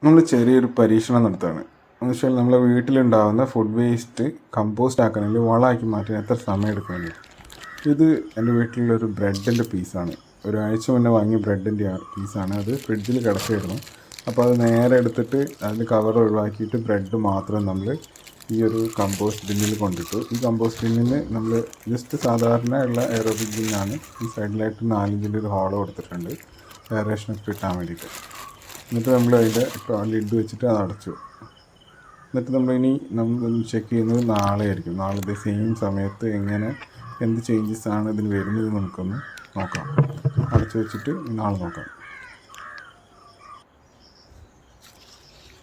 നമ്മൾ ചെറിയൊരു പരീക്ഷണം നടത്തുകയാണ്. എന്ന് വെച്ചാൽ നമ്മളെ വീട്ടിലുണ്ടാകുന്ന ഫുഡ് വേസ്റ്റ് കമ്പോസ്റ്റ് ആക്കണമെങ്കിൽ വളമാക്കി മാറ്റാൻ എത്ര സമയം എടുക്കുമെന്ന്. ഇത് എൻ്റെ വീട്ടിലുള്ളൊരു ബ്രെഡിൻ്റെ പീസാണ്. ഒരാഴ്ച മുന്നേ വാങ്ങിയ ബ്രെഡിൻ്റെ പീസാണ്. അത് ഫ്രിഡ്ജിൽ കിടക്കുകയായിരുന്നു. അപ്പോൾ അത് നേരെ എടുത്തിട്ട് അതിൽ കവർ ഒഴിവാക്കിയിട്ട് ബ്രെഡ് മാത്രം നമ്മൾ ഈ ഒരു കമ്പോസ്റ്റ് ബിന്നിൽ കൊണ്ടിട്ടു. ഈ കമ്പോസ്റ്റ് ബിന്നിന് നമ്മൾ ജസ്റ്റ് സാധാരണ ഉള്ള എയറോബിക് ബിന്നാണ്. ഈ സൈഡിലായിട്ട് 4 ഇഞ്ചിൻ്റെ ഒരു ഹോളോ കൊടുത്തിട്ടുണ്ട് എയറേഷനൊക്കെ കിട്ടാൻ വേണ്ടിയിട്ട്. എന്നിട്ട് നമ്മൾ അതിൻ്റെ ലിഡ് വെച്ചിട്ട് അത് അടച്ചു. എന്നിട്ട് നമ്മൾ ചെക്ക് ചെയ്യുന്നത് നാളെ ആയിരിക്കും. നാളത്തെ സെയിം സമയത്ത് എന്ത് ചേഞ്ചസ് ആണ് ഇതിന് വരുന്നത് നമുക്കൊന്ന് നോക്കാം. അടച്ചു വെച്ചിട്ട് നാളെ നോക്കാം.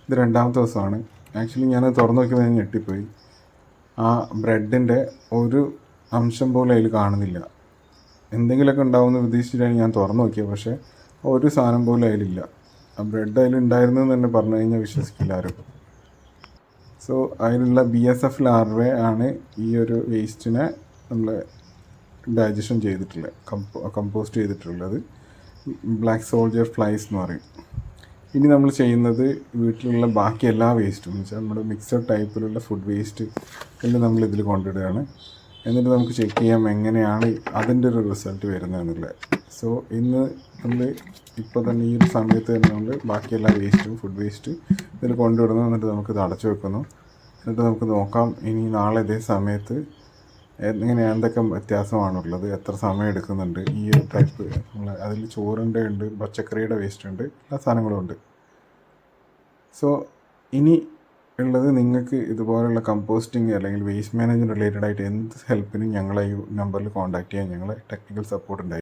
ഇത് 2ാമത്തെ ദിവസമാണ്. ആക്ച്വലി ഞാൻ തുറന്നു നോക്കിയപ്പോൾ ഞാൻ ഞെട്ടിപ്പോയി. ആ ബ്രെഡിൻ്റെ ഒരു അംശം പോലും അതിൽ കാണുന്നില്ല. എന്തെങ്കിലുമൊക്കെ ഉണ്ടാവുമെന്ന് പ്രതീക്ഷിച്ചിട്ടാണ് ഞാൻ തുറന്നു നോക്കിയത്. പക്ഷേ ഒരു സാധനം പോലും അതിലില്ല. ആ ബ്രെഡ് അതിലുണ്ടായിരുന്നെന്ന് തന്നെ പറഞ്ഞു കഴിഞ്ഞാൽ വിശ്വസിക്കില്ല ആരും. സോ അതിലുള്ള BSF ലാർവേ ആണ് ഈ ഒരു വേസ്റ്റിനെ നമ്മൾ ഡൈജഷൻ ചെയ്തിട്ടുള്ളത്, കമ്പോസ്റ്റ് ചെയ്തിട്ടുള്ളത്. ബ്ലാക്ക് സോൾജർ ഫ്ലൈസ് എന്ന് പറയും. ഇനി നമ്മൾ ചെയ്യുന്നത് വീട്ടിലുള്ള ബാക്കി എല്ലാ വേസ്റ്റും എന്ന് വെച്ചാൽ നമ്മുടെ മിക്സഡ് ടൈപ്പിലുള്ള ഫുഡ് വേസ്റ്റ് എല്ലാം നമ്മളിതിൽ കൊണ്ടിടുകയാണ്. എന്നിട്ട് നമുക്ക് ചെക്ക് ചെയ്യാം എങ്ങനെയാണ് അതിൻ്റെ ഒരു റിസൾട്ട് വരുന്നതെന്നുള്ളത്. സോ ഇന്ന് നമ്മൾ ഇപ്പോൾ തന്നെ ഈ ഒരു സമയത്ത് തന്നെ നമ്മൾ ബാക്കി എല്ലാ വേസ്റ്റും ഫുഡ് വേസ്റ്റ് ഇതിൽ കൊണ്ടുവിടുന്നു. എന്നിട്ട് നമുക്കിത് അടച്ചു വെക്കുന്നു. എന്നിട്ട് നമുക്ക് നോക്കാം ഇനി നാളെ ഇതേ സമയത്ത് എന്തൊക്കെ വ്യത്യാസമാണുള്ളത്, എത്ര സമയം എടുക്കുന്നുണ്ട്. ഈ ഒരു ടൈപ്പ് അതിൽ ചോറിൻ്റെ ഉണ്ട്, പച്ചക്കറിയുടെ വേസ്റ്റ് ഉണ്ട്, എല്ലാ സാധനങ്ങളും ഉണ്ട്. സോ ഇനി ഉള്ളത് നിങ്ങൾക്ക് ഇതുപോലുള്ള കമ്പോസ്റ്റിംഗ് അല്ലെങ്കിൽ വേസ്റ്റ് മാനേജ്മെൻറ്റ് റിലേറ്റഡ് ആയിട്ട് എന്ത് ഹെൽപ്പിനും ഞങ്ങളെ ഈ നമ്പറിൽ കോൺടാക്റ്റ് ചെയ്യാൻ ഞങ്ങളെ ടെക്നിക്കൽ സപ്പോർട്ട് ഉണ്ടായി.